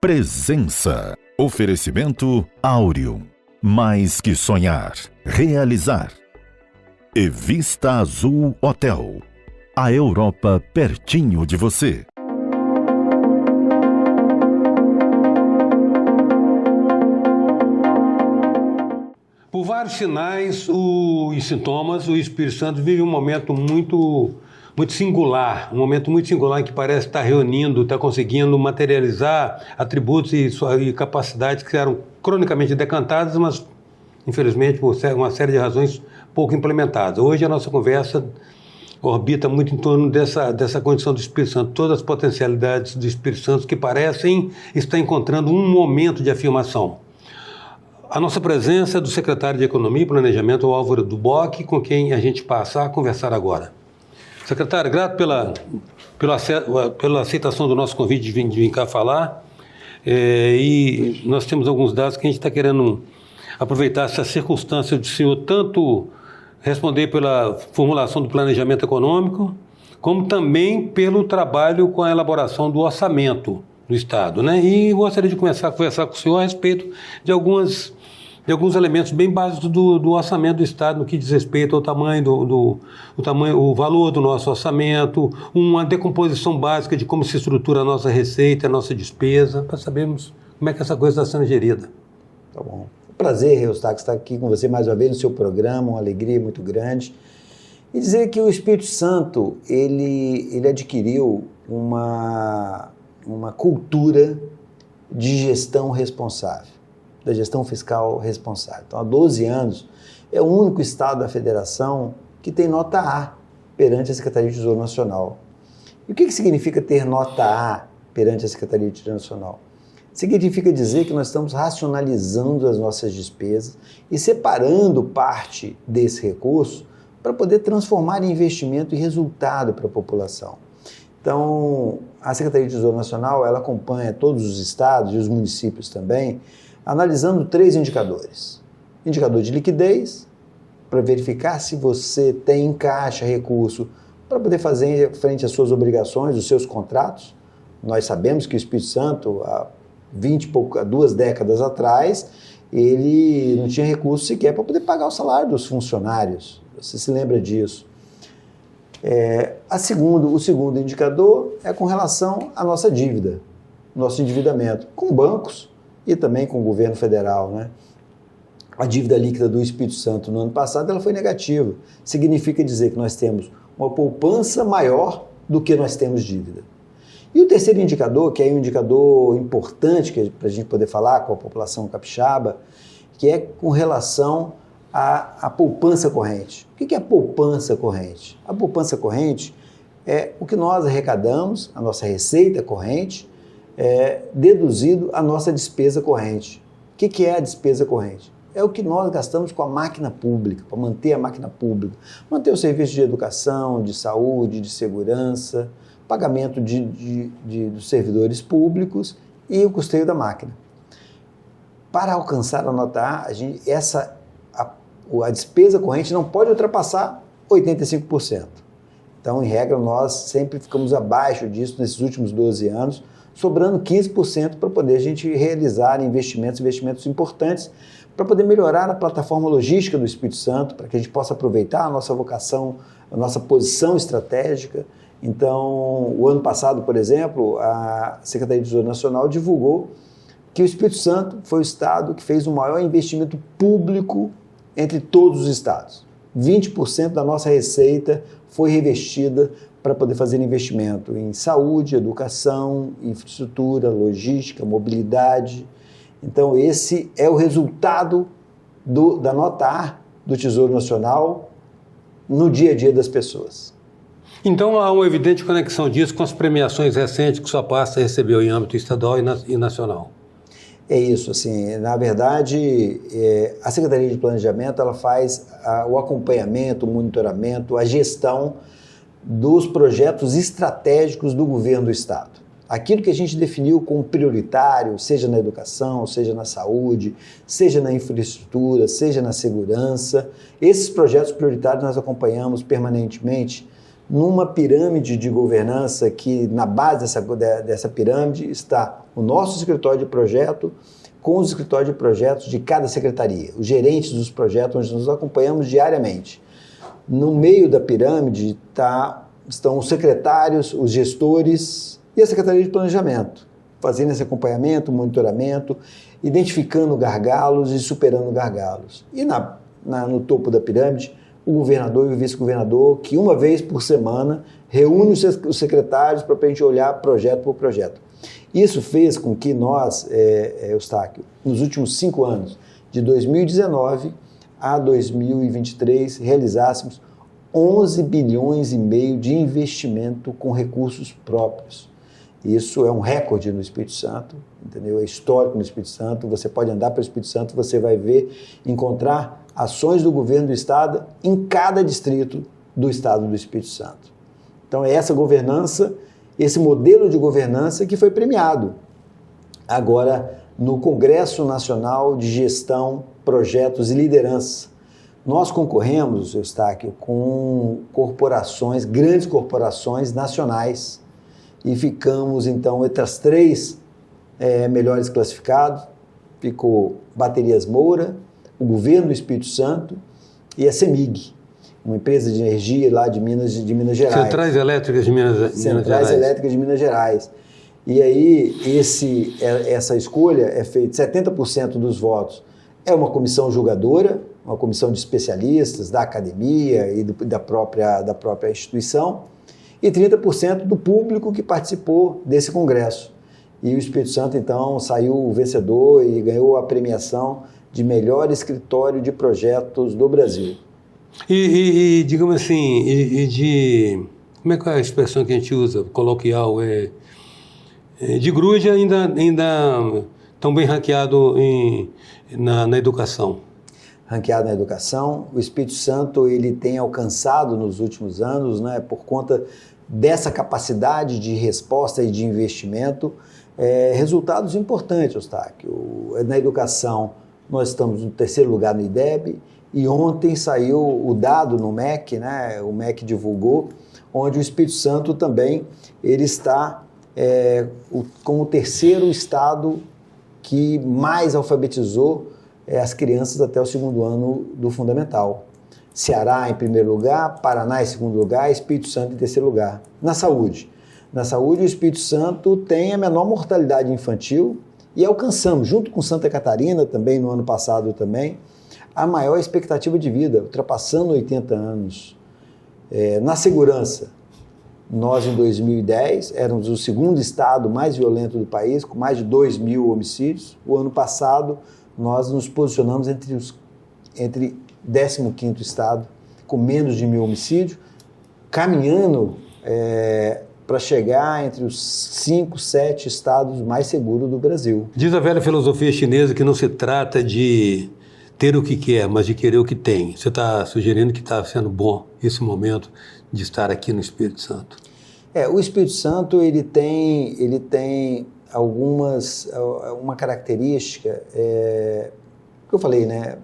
Presença. Oferecimento Áureo. Mais que sonhar, realizar. E Vista Azul Hotel. A Europa pertinho de você. Por vários sinais e sintomas, o Espírito Santo vive um momento muito singular, um momento muito singular em que parece estar reunindo, estar conseguindo materializar atributos e capacidades que eram cronicamente decantadas, mas, infelizmente, por uma série de razões pouco implementadas. Hoje a nossa conversa orbita muito em torno dessa condição do Espírito Santo, todas as potencialidades do Espírito Santo que parecem estar encontrando um momento de afirmação. A nossa presença é do secretário de Economia e Planejamento, Álvaro Duboc, com quem a gente passa a conversar agora. Secretário, grato pela aceitação do nosso convite de vir cá falar. E nós temos alguns dados que a gente está querendo aproveitar essa circunstância de o senhor tanto responder pela formulação do planejamento econômico, como também pelo trabalho com a elaboração do orçamento do Estado, né? E gostaria de começar a conversar com o senhor a respeito de alguns elementos bem básicos do orçamento do Estado, no que diz respeito ao tamanho o valor do nosso orçamento, uma decomposição básica de como se estrutura a nossa receita, a nossa despesa, para sabermos como é que essa coisa está sendo gerida. Tá bom. Prazer, Eustáquio, estar aqui com você mais uma vez no seu programa, uma alegria muito grande. E dizer que o Espírito Santo, ele adquiriu uma cultura de gestão responsável, da gestão fiscal responsável. Então, há 12 anos, é o único estado da federação que tem nota A perante a Secretaria de Tesouro Nacional. E o que significa ter nota A perante a Secretaria de Tesouro Nacional? Significa dizer que nós estamos racionalizando as nossas despesas e separando parte desse recurso para poder transformar em investimento e resultado para a população. Então, a Secretaria de Tesouro Nacional, ela acompanha todos os estados e os municípios também, analisando 3 indicadores. Indicador de liquidez, para verificar se você tem em caixa recurso para poder fazer frente às suas obrigações, os seus contratos. Nós sabemos que o Espírito Santo, há 2 décadas atrás, ele não tinha recurso sequer para poder pagar o salário dos funcionários. Você se lembra disso? O segundo indicador é com relação à nossa dívida, nosso endividamento com bancos e também com o governo federal, né? A dívida líquida do Espírito Santo no ano passado ela foi negativa. Significa dizer que nós temos uma poupança maior do que nós temos dívida. E o terceiro indicador, que é um indicador importante para a gente poder falar com a população capixaba, que é com relação à poupança corrente. O que é a poupança corrente? A poupança corrente é o que nós arrecadamos, a nossa receita corrente, deduzido a nossa despesa corrente. O que é a despesa corrente? É o que nós gastamos com a máquina pública, para manter a máquina pública, manter o serviço de educação, de saúde, de segurança, pagamento dos servidores públicos e o custeio da máquina. Para alcançar a nota A, a despesa corrente não pode ultrapassar 85%. Então, em regra, nós sempre ficamos abaixo disso nesses últimos 12 anos, sobrando 15% para poder a gente realizar investimentos importantes para poder melhorar a plataforma logística do Espírito Santo, para que a gente possa aproveitar a nossa vocação, a nossa posição estratégica. Então, o ano passado, por exemplo, a Secretaria de Tesouro Nacional divulgou que o Espírito Santo foi o estado que fez o maior investimento público entre todos os estados. 20% da nossa receita foi revestida para poder fazer investimento em saúde, educação, infraestrutura, logística, mobilidade. Então, esse é o resultado da nota A do Tesouro Nacional no dia a dia das pessoas. Então, há uma evidente conexão disso com as premiações recentes que sua pasta recebeu em âmbito estadual e nacional. É isso, assim, na verdade, a Secretaria de Planejamento ela faz o acompanhamento, o monitoramento, a gestão dos projetos estratégicos do governo do Estado. Aquilo que a gente definiu como prioritário, seja na educação, seja na saúde, seja na infraestrutura, seja na segurança, esses projetos prioritários nós acompanhamos permanentemente numa pirâmide de governança que na base dessa pirâmide está o nosso escritório de projeto com os escritórios de projetos de cada secretaria, os gerentes dos projetos onde nós acompanhamos diariamente. No meio da pirâmide estão os secretários, os gestores e a Secretaria de Planejamento, fazendo esse acompanhamento, monitoramento, identificando gargalos e superando gargalos. E no topo da pirâmide, o governador e o vice-governador, que uma vez por semana reúne os secretários para a gente olhar projeto por projeto. Isso fez com que nós, Eustáquio, nos últimos 5 anos, de 2019 a 2023, realizássemos 11 bilhões e meio de investimento com recursos próprios. Isso é um recorde no Espírito Santo, entendeu? É histórico no Espírito Santo. Você pode andar pelo Espírito Santo, você vai encontrar ações do governo do Estado em cada distrito do Estado do Espírito Santo. Então é essa governança, esse modelo de governança que foi premiado agora no Congresso Nacional de Gestão, Projetos e Liderança. Nós concorremos, Eustáquio, com corporações, grandes corporações nacionais, e ficamos, então, entre as 3 melhores classificados. Ficou Baterias Moura, o Governo do Espírito Santo e a CEMIG, uma empresa de energia lá de Minas Gerais. Centrais Elétricas de Minas Gerais. Centrais Elétricas de Minas Gerais. E aí, essa escolha é feita, 70% dos votos é uma comissão julgadora, uma comissão de especialistas da academia e da própria instituição, e 30% do público que participou desse congresso. E o Espírito Santo, então, saiu vencedor e ganhou a premiação de melhor escritório de projetos do Brasil. E digamos assim, como é que é a expressão que a gente usa, coloquial, de gruja ainda tão bem ranqueado na educação? Ranqueado na educação. O Espírito Santo ele tem alcançado nos últimos anos, né, por conta dessa capacidade de resposta e de investimento, resultados importantes, Eustáquio. Na educação, nós estamos no 3º lugar no IDEB, e ontem saiu o dado no MEC, né, o MEC divulgou, onde o Espírito Santo também ele está como o 3º estado que mais alfabetizou as crianças até o 2º ano do fundamental. Ceará em 1º lugar, Paraná em 2º lugar, Espírito Santo em 3º lugar. Na saúde, o Espírito Santo tem a menor mortalidade infantil e alcançamos, junto com Santa Catarina, também no ano passado também, a maior expectativa de vida, ultrapassando 80 anos. Na segurança, nós em 2010 éramos o 2º estado mais violento do país, com mais de 2.000 homicídios. O ano passado, nós nos posicionamos entre 15º estado, com menos de 1.000 homicídios, caminhando para chegar entre os 5, 7 estados mais seguros do Brasil. Diz a velha filosofia chinesa que não se trata de ter o que quer, mas de querer o que tem. Você está sugerindo que está sendo bom esse momento de estar aqui no Espírito Santo? O Espírito Santo ele tem uma característica que eu falei, né?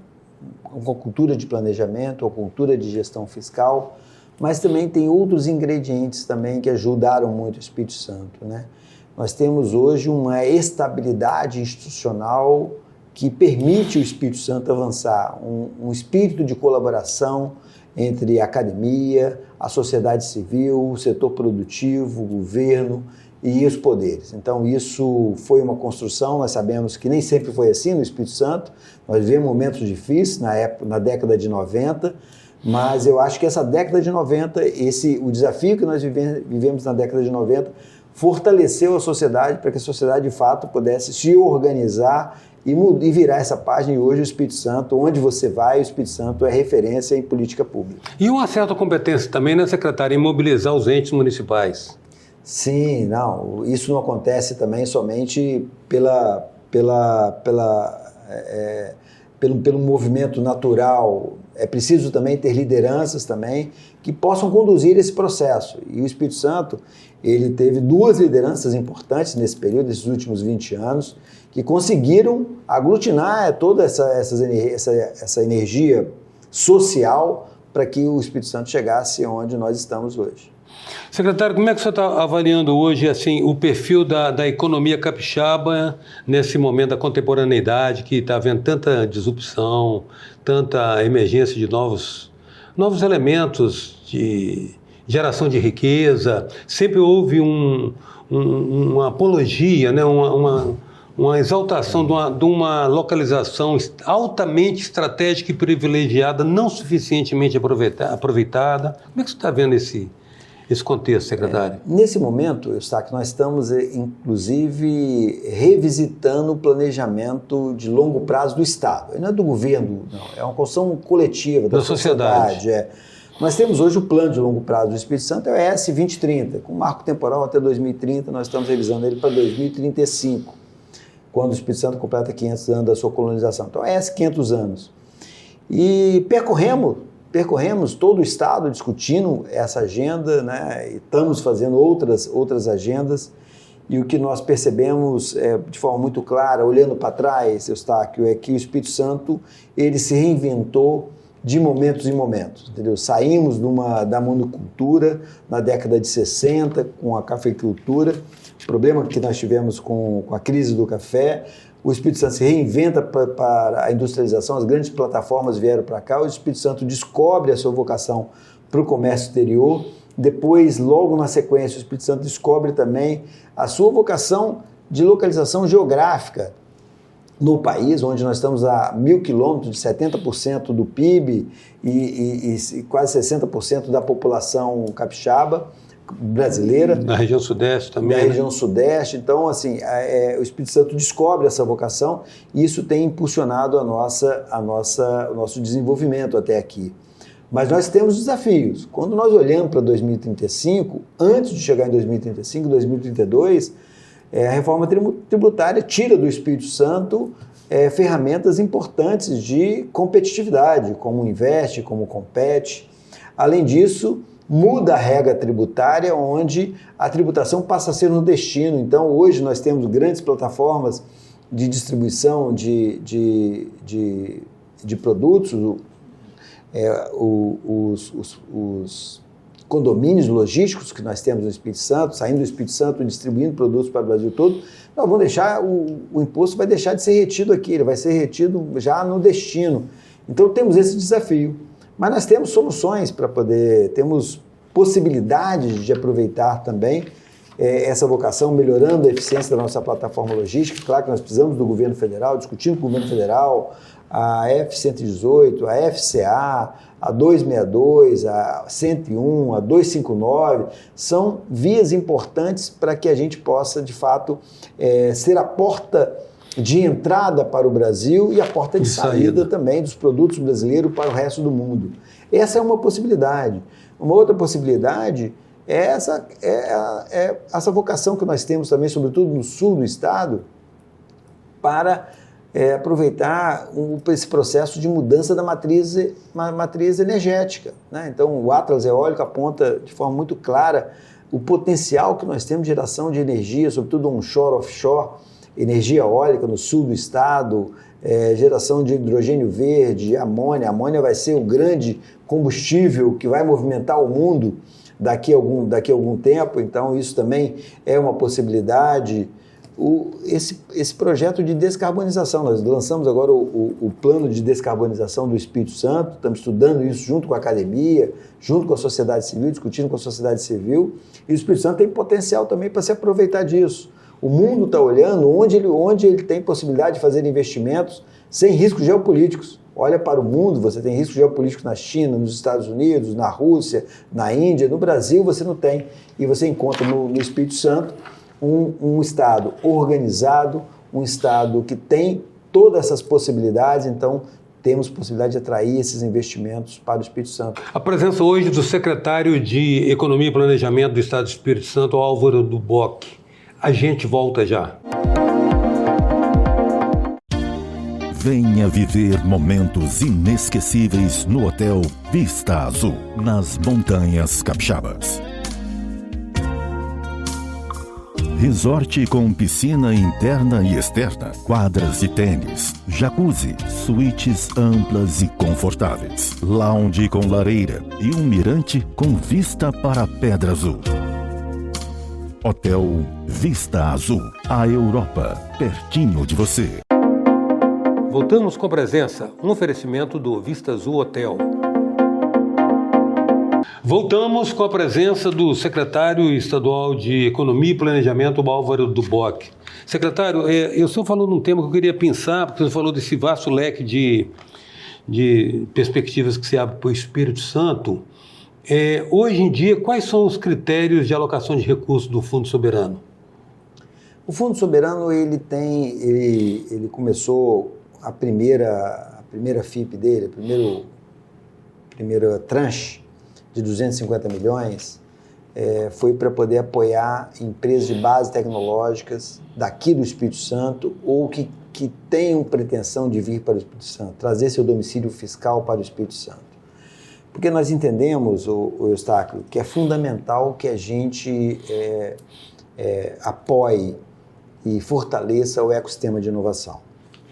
Uma cultura de planejamento, uma cultura de gestão fiscal, mas também tem outros ingredientes também que ajudaram muito o Espírito Santo, né? Nós temos hoje uma estabilidade institucional que permite o Espírito Santo avançar, um espírito de colaboração entre a academia, a sociedade civil, o setor produtivo, o governo e os poderes. Então isso foi uma construção, nós sabemos que nem sempre foi assim no Espírito Santo, nós vivemos momentos difíceis na década de 90, mas eu acho que essa década de 90, o desafio que nós vivemos na década de 90, fortaleceu a sociedade para que a sociedade de fato pudesse se organizar e virar essa página. E hoje o Espírito Santo, onde você vai, o Espírito Santo é referência em política pública. E uma certa competência também, né, secretário, em mobilizar os entes municipais? Sim, não, isso não acontece também somente pelo movimento natural. É preciso também ter lideranças também que possam conduzir esse processo. E o Espírito Santo, ele teve 2 lideranças importantes nesse período, nesses últimos 20 anos, que conseguiram aglutinar toda essa energia social para que o Espírito Santo chegasse onde nós estamos hoje. Secretário, como é que você está avaliando hoje assim, o perfil da economia capixaba nesse momento da contemporaneidade, que está havendo tanta disrupção, tanta emergência de novos elementos de geração de riqueza? Sempre houve uma apologia, né? uma exaltação de uma localização altamente estratégica e privilegiada, não suficientemente aproveitada. Como é que você está vendo esse contexto, secretário? Nesse momento, Eustáquio, nós estamos, inclusive, revisitando o planejamento de longo prazo do Estado. Não é do governo, não. É uma construção coletiva da sociedade. Nós temos hoje o plano de longo prazo do Espírito Santo, é o ES 2030, com marco temporal até 2030, nós estamos revisando ele para 2035, quando o Espírito Santo completa 500 anos da sua colonização. Então, é ES 500 anos. E percorremos todo o Estado discutindo essa agenda, né? E estamos fazendo outras agendas, e o que nós percebemos de forma muito clara, olhando para trás, Eustáquio, é que o Espírito Santo ele se reinventou de momentos em momentos, entendeu? Saímos da monocultura na década de 60 com a cafeicultura, problema que nós tivemos com a crise do café. O Espírito Santo se reinventa para a industrialização, as grandes plataformas vieram para cá, o Espírito Santo descobre a sua vocação para o comércio exterior, depois, logo na sequência, o Espírito Santo descobre também a sua vocação de localização geográfica no país, onde nós estamos a 1.000 quilômetros de 70% do PIB e quase 60% da população capixaba brasileira. Na região sudeste também. Na região sudeste. Então, assim, o Espírito Santo descobre essa vocação e isso tem impulsionado o nosso desenvolvimento até aqui. Mas nós temos desafios. Quando nós olhamos para 2035, antes de chegar em 2035, 2032, a reforma tributária tira do Espírito Santo ferramentas importantes de competitividade, como o Investe, como o Compete. Além disso, muda a regra tributária, onde a tributação passa a ser no destino. Então, hoje nós temos grandes plataformas de distribuição de produtos, os condomínios logísticos que nós temos no Espírito Santo, saindo do Espírito Santo, distribuindo produtos para o Brasil todo, nós vamos deixar, o imposto vai deixar de ser retido aqui, ele vai ser retido já no destino. Então, temos esse desafio. Mas nós temos soluções para temos possibilidades de aproveitar também essa vocação, melhorando a eficiência da nossa plataforma logística. Claro que nós precisamos do governo federal, discutindo com o governo federal, a F-118, a FCA, a 262, a 101, a 259, são vias importantes para que a gente possa, de fato, ser a porta de entrada para o Brasil e a porta de saída também dos produtos brasileiros para o resto do mundo. Essa é uma possibilidade. Uma outra possibilidade é essa vocação que nós temos também, sobretudo no sul do estado, para aproveitar esse processo de mudança da matriz energética, né? Então, o Atlas Eólico aponta de forma muito clara o potencial que nós temos de geração de energia, sobretudo onshore, offshore, energia eólica no sul do estado, geração de hidrogênio verde, amônia. A amônia vai ser o grande combustível que vai movimentar o mundo daqui a algum tempo, então isso também é uma possibilidade. Esse projeto de descarbonização, nós lançamos agora o plano de descarbonização do Espírito Santo, estamos estudando isso junto com a academia, junto com a sociedade civil, discutindo com a sociedade civil, e o Espírito Santo tem potencial também para se aproveitar disso. O mundo está olhando onde ele tem possibilidade de fazer investimentos sem riscos geopolíticos. Olha para o mundo, você tem riscos geopolíticos na China, nos Estados Unidos, na Rússia, na Índia. No Brasil você não tem. E você encontra no Espírito Santo um Estado organizado, um Estado que tem todas essas possibilidades, então temos possibilidade de atrair esses investimentos para o Espírito Santo. A presença hoje do secretário de Economia e Planejamento do Estado do Espírito Santo, Álvaro Duboc. A gente volta já. Venha viver momentos inesquecíveis no Hotel Vista Azul, nas Montanhas Capixabas. Resort com piscina interna e externa, quadras de tênis, jacuzzi, suítes amplas e confortáveis, lounge com lareira e um mirante com vista para a Pedra Azul. Hotel Vista Azul, a Europa, pertinho de você. Voltamos com a presença, um oferecimento do Vista Azul Hotel. Voltamos com a presença do secretário estadual de Economia e Planejamento, Álvaro Duboc. Secretário, o senhor falou num tema que eu queria pensar, porque o senhor falou desse vasto leque de perspectivas que se abre para o Espírito Santo. Hoje em dia, quais são os critérios de alocação de recursos do Fundo Soberano? O Fundo Soberano, ele começou a primeira FIP dele, a primeira tranche de 250 milhões, foi para poder apoiar empresas de base tecnológicas daqui do Espírito Santo ou que tenham pretensão de vir para o Espírito Santo, trazer seu domicílio fiscal para o Espírito Santo. Porque nós entendemos, o Eustáquio, que é fundamental que a gente apoie e fortaleça o ecossistema de inovação.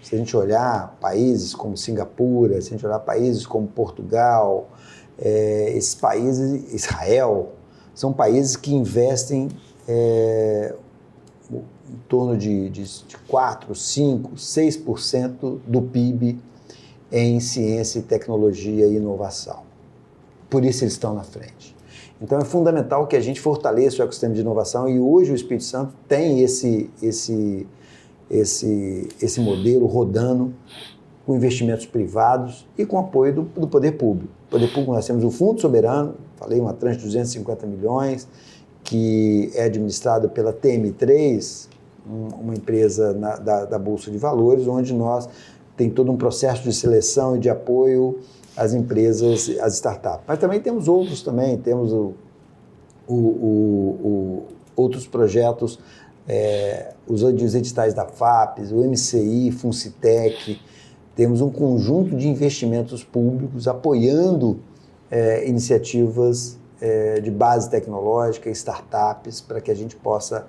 Se a gente olhar países como Singapura, se a gente olhar países como Portugal, esses países, Israel, são países que investem em torno de 4%, 5%, 6% do PIB em ciência, tecnologia e inovação. Por isso eles estão na frente. Então é fundamental que a gente fortaleça o ecossistema de inovação e hoje o Espírito Santo tem esse modelo rodando com investimentos privados e com apoio do poder público. No poder público nós temos o Fundo Soberano, falei, uma tranche de 250 milhões, que é administrado pela TM3, uma empresa da Bolsa de Valores, onde nós tem todo um processo de seleção e de apoio às empresas, às startups. Mas também temos outros também, temos outros projetos, os editais da FAPES, o MCI, Funcitec, temos um conjunto de investimentos públicos apoiando iniciativas de base tecnológica, startups, para que a gente possa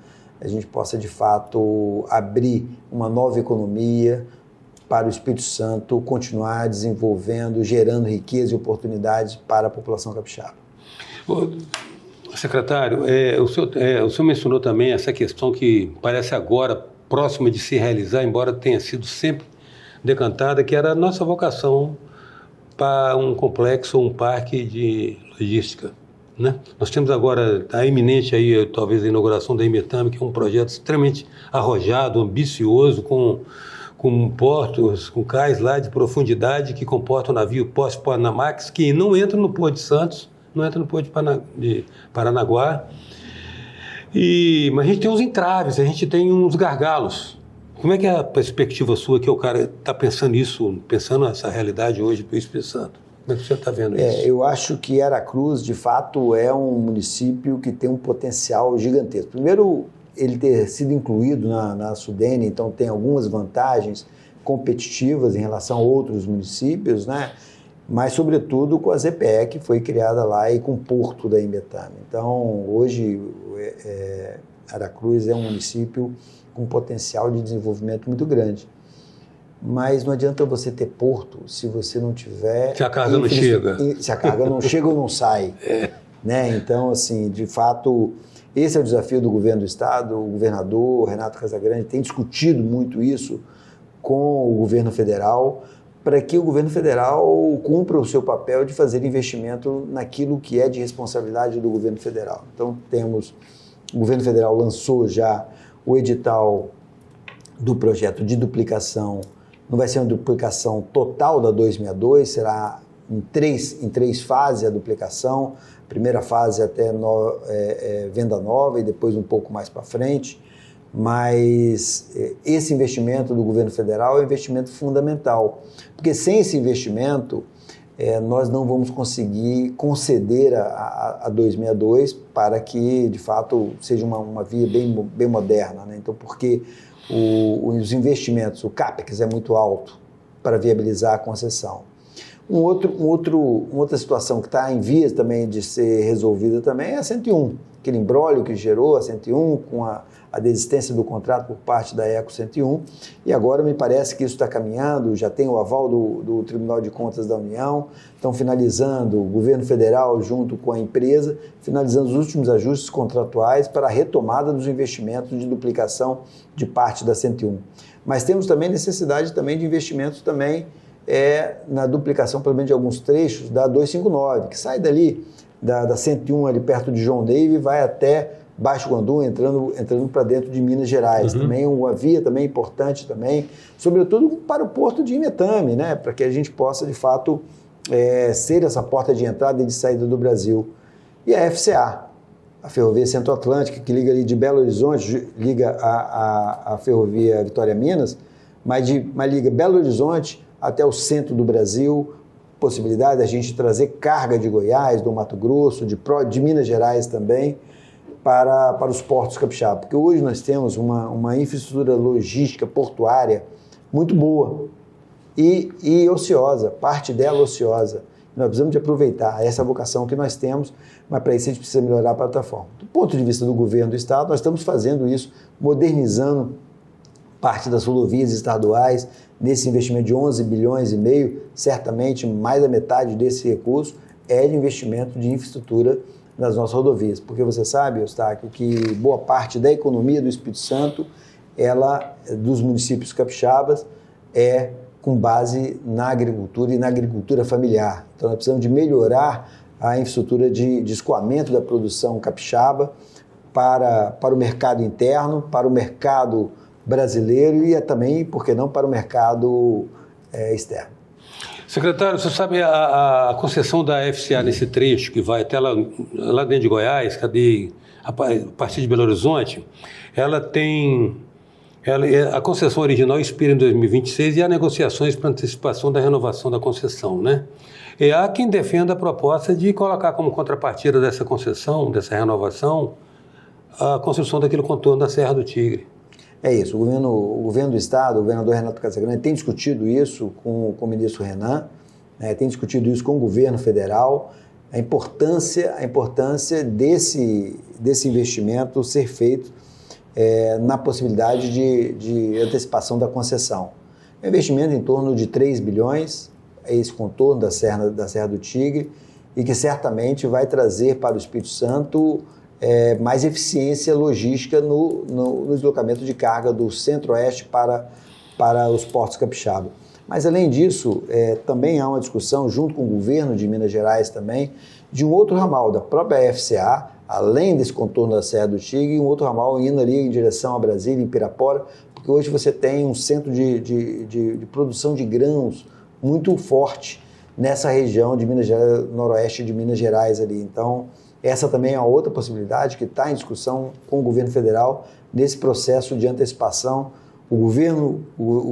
de fato abrir uma nova economia para o Espírito Santo continuar desenvolvendo, gerando riqueza e oportunidades para a população capixaba. Secretário, o senhor mencionou também essa questão que parece agora próxima de se realizar, embora tenha sido sempre decantada, que era a nossa vocação para um complexo, um parque de logística, né? Nós temos agora a iminente aí, talvez a inauguração da Imetame, que é um projeto extremamente arrojado, ambicioso, com portos, com cais lá de profundidade que comportam navio pós-Panamax, que não entra no Porto de Santos, não entra no Porto de Paranaguá. Mas a gente tem uns entraves, a gente tem uns gargalos. Como é que é a perspectiva sua, que o cara está pensando nessa realidade hoje para o Espírito Santo? Como é que você está vendo isso? Eu acho que Aracruz, de fato, é um município que tem um potencial gigantesco. Primeiro, ele ter sido incluído na Sudene, então tem algumas vantagens competitivas em relação a outros municípios, né? Mas, sobretudo, com a ZPE, que foi criada lá, e com o porto da Imetame. Então, hoje, Aracruz é um município com potencial de desenvolvimento muito grande. Mas não adianta você ter porto se você não tiver... Se a carga não chega. Se a carga não chega ou não sai. Né? Então, assim, de fato, esse é o desafio do governo do Estado. O governador Renato Casagrande tem discutido muito isso com o governo federal, para que o governo federal cumpra o seu papel de fazer investimento naquilo que é de responsabilidade do governo federal. Então, o governo federal lançou já o edital do projeto de duplicação. Não vai ser uma duplicação total da 262, será em três fases a duplicação. A primeira fase até Venda Nova e depois um pouco mais para frente. Mas esse investimento do governo federal é um investimento fundamental, porque sem esse investimento nós não vamos conseguir conceder a 262 para que, de fato, seja uma via bem moderna, né? Então, porque os investimentos, o CAPEX é muito alto para viabilizar a concessão. Uma outra situação que está em vias também de ser resolvida também é a 101, aquele imbróglio que gerou a 101 com a a desistência do contrato por parte da Eco 101, e agora me parece que isso está caminhando, já tem o aval do Tribunal de Contas da União, estão finalizando, o governo federal junto com a empresa, finalizando os últimos ajustes contratuais para a retomada dos investimentos de duplicação de parte da 101. Mas temos também necessidade também de investimentos também na duplicação, pelo menos de alguns trechos, da 259, que sai dali da 101 ali perto de João Neive e vai até Baixo Guandu, entrando para dentro de Minas Gerais. Também uma via também importante também, sobretudo para o porto de Imetame, né? Para que a gente possa, de fato, ser essa porta de entrada e de saída do Brasil. E a FCA, a Ferrovia Centro-Atlântica, que liga ali de Belo Horizonte, liga a Ferrovia Vitória Minas, mas liga Belo Horizonte até o centro do Brasil, possibilidade da gente trazer carga de Goiás, do Mato Grosso, de Minas Gerais também, para os portos capixaba, porque hoje nós temos uma infraestrutura logística portuária muito boa e ociosa, parte dela ociosa. Nós precisamos de aproveitar essa vocação que nós temos, mas para isso a gente precisa melhorar a plataforma. Do ponto de vista do governo do Estado, nós estamos fazendo isso, modernizando parte das rodovias estaduais, nesse investimento de 11 bilhões e meio, certamente mais da metade desse recurso é de investimento de infraestrutura nas nossas rodovias, porque você sabe, Eustáquio, que boa parte da economia do Espírito Santo, dos municípios capixabas, é com base na agricultura e na agricultura familiar. Então nós precisamos de melhorar a infraestrutura de escoamento da produção capixaba para o mercado interno, para o mercado brasileiro e também, por que não, para o mercado externo. Secretário, você sabe a concessão da FCA nesse trecho que vai até lá dentro de Goiás, a partir de Belo Horizonte, a concessão original expira em 2026 e há negociações para antecipação da renovação da concessão, né? E há quem defenda a proposta de colocar como contrapartida dessa concessão, dessa renovação, a construção daquele contorno da Serra do Tigre. É isso, o governo do Estado, o governador Renato Casagrande tem discutido isso com o ministro Renan, tem discutido isso com o governo federal, a importância desse investimento ser feito na possibilidade de antecipação da concessão. É um investimento em torno de 3 bilhões, é esse contorno da Serra do Tigre, e que certamente vai trazer para o Espírito Santo mais eficiência logística no deslocamento de carga do centro-oeste para os portos capixaba. Mas, além disso, também há uma discussão, junto com o governo de Minas Gerais também, de um outro ramal da própria FCA, além desse contorno da Serra do Tigre, um outro ramal indo ali em direção a Brasília, em Pirapora, porque hoje você tem um centro de produção de grãos muito forte nessa região de Minas Gerais, noroeste de Minas Gerais ali. Então, essa também é uma outra possibilidade que está em discussão com o governo federal nesse processo de antecipação. O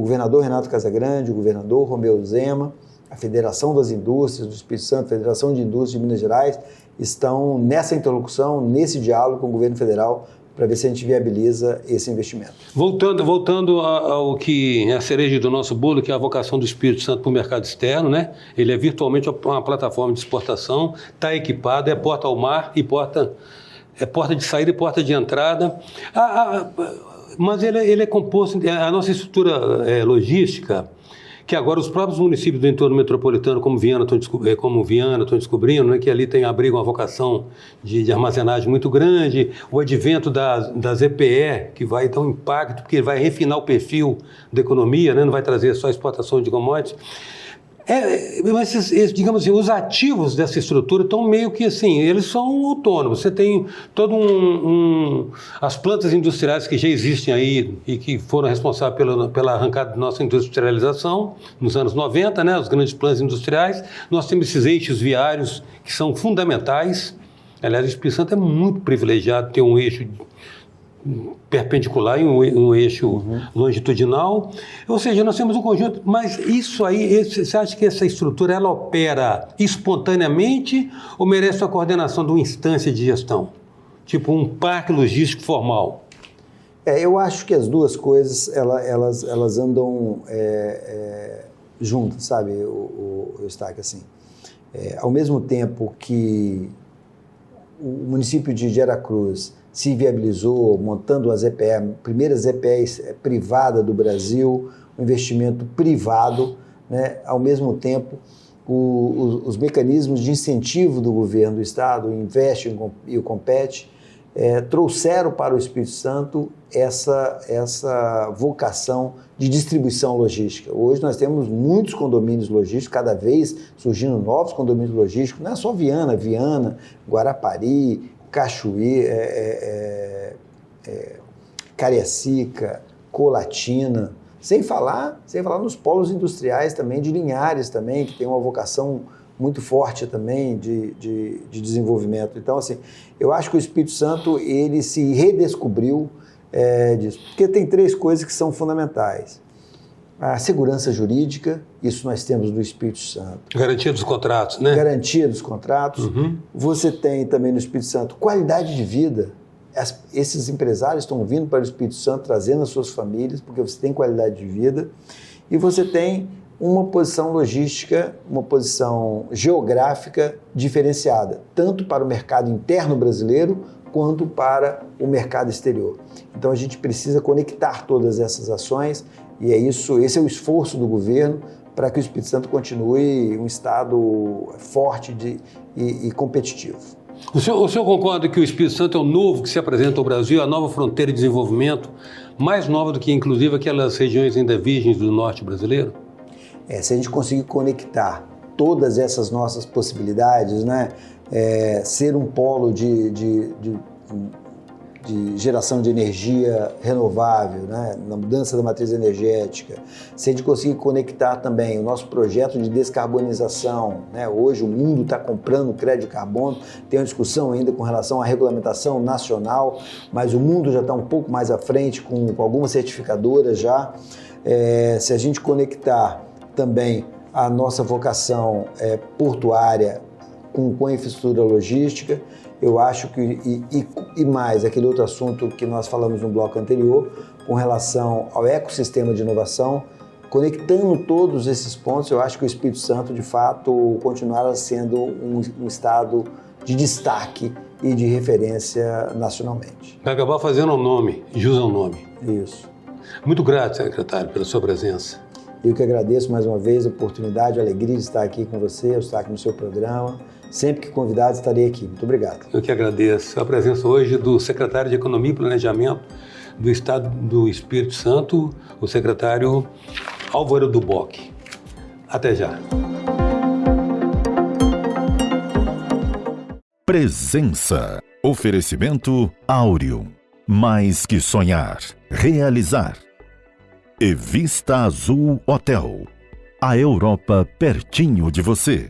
governador Renato Casagrande, o governador Romeu Zema, a Federação das Indústrias do Espírito Santo, a Federação de Indústrias de Minas Gerais, estão nessa interlocução, nesse diálogo com o governo federal, para ver se a gente viabiliza esse investimento. Voltando ao que é a cereja do nosso bolo, que é a vocação do Espírito Santo para o mercado externo, né? Ele é virtualmente uma plataforma de exportação, está equipado, é porta ao mar e porta de saída e porta de entrada. Mas ele é composto, a nossa estrutura logística, que agora os próprios municípios do entorno metropolitano, como Viana, estão descobrindo, né, que ali abrigam uma vocação de armazenagem muito grande, o advento das EPE, que vai dar um impacto, porque vai refinar o perfil da economia, né, não vai trazer só exportação de commodities. Mas, digamos assim, os ativos dessa estrutura estão meio que assim, eles são autônomos. Você tem todo as plantas industriais que já existem aí e que foram responsáveis pela arrancada da nossa industrialização nos anos 90, né, os grandes planos industriais. Nós temos esses eixos viários que são fundamentais. Aliás, o Espírito Santo é muito privilegiado ter um eixo perpendicular e um eixo longitudinal, ou seja, nós temos um conjunto, mas isso aí, você acha que essa estrutura ela opera espontaneamente ou merece a coordenação de uma instância de gestão, tipo um parque logístico formal? Eu acho que as duas coisas elas andam juntas, sabe, o Eustáquio, assim. Ao mesmo tempo que o município de Veracruz se viabilizou montando as EPE, primeiras EPEs privada do Brasil, um investimento privado, né? Ao mesmo tempo, os mecanismos de incentivo do governo do Estado, o Investe e o Compete, trouxeram para o Espírito Santo essa vocação de distribuição logística. Hoje nós temos muitos condomínios logísticos, cada vez surgindo novos condomínios logísticos, não é só Viana, Guarapari, Cachoeira, Cariacica, Colatina, sem falar nos polos industriais também, de Linhares também, que tem uma vocação muito forte também de desenvolvimento. Então, assim, eu acho que o Espírito Santo, ele se redescobriu disso. Porque tem 3 coisas que são fundamentais. A segurança jurídica, isso nós temos no Espírito Santo. Garantia dos contratos, né? Garantia dos contratos. Uhum. Você tem também no Espírito Santo qualidade de vida. Esses empresários estão vindo para o Espírito Santo trazendo as suas famílias, porque você tem qualidade de vida. E você tem uma posição logística, uma posição geográfica diferenciada, tanto para o mercado interno brasileiro, quanto para o mercado exterior. Então a gente precisa conectar todas essas ações e esse é o esforço do governo para que o Espírito Santo continue um estado forte e competitivo. O senhor concorda que o Espírito Santo é o novo que se apresenta ao Brasil, a nova fronteira de desenvolvimento, mais nova do que inclusive aquelas regiões ainda virgens do norte brasileiro? Se a gente conseguir conectar todas essas nossas possibilidades, né, ser um polo de geração de energia renovável, né, na mudança da matriz energética, se a gente conseguir conectar também o nosso projeto de descarbonização, né, hoje o mundo está comprando crédito de carbono, tem uma discussão ainda com relação à regulamentação nacional, mas o mundo já está um pouco mais à frente com algumas certificadoras já. Se a gente conectar também a nossa vocação portuária com a infraestrutura logística, eu acho que, e mais aquele outro assunto que nós falamos no bloco anterior, com relação ao ecossistema de inovação, conectando todos esses pontos, eu acho que o Espírito Santo, de fato, continuará sendo um estado de destaque e de referência nacionalmente. Vai acabar fazendo um nome, jus ao nome. Isso. Muito grato, secretário, pela sua presença. Eu que agradeço mais uma vez a oportunidade, a alegria de estar aqui com você, estar aqui no seu programa. Sempre que convidado, estarei aqui. Muito obrigado. Eu que agradeço a presença hoje do secretário de Economia e Planejamento do Estado do Espírito Santo, o secretário Álvaro Duboc. Até já. Presença. Oferecimento Áureo. Mais que sonhar, realizar. E Vista Azul Hotel. A Europa pertinho de você.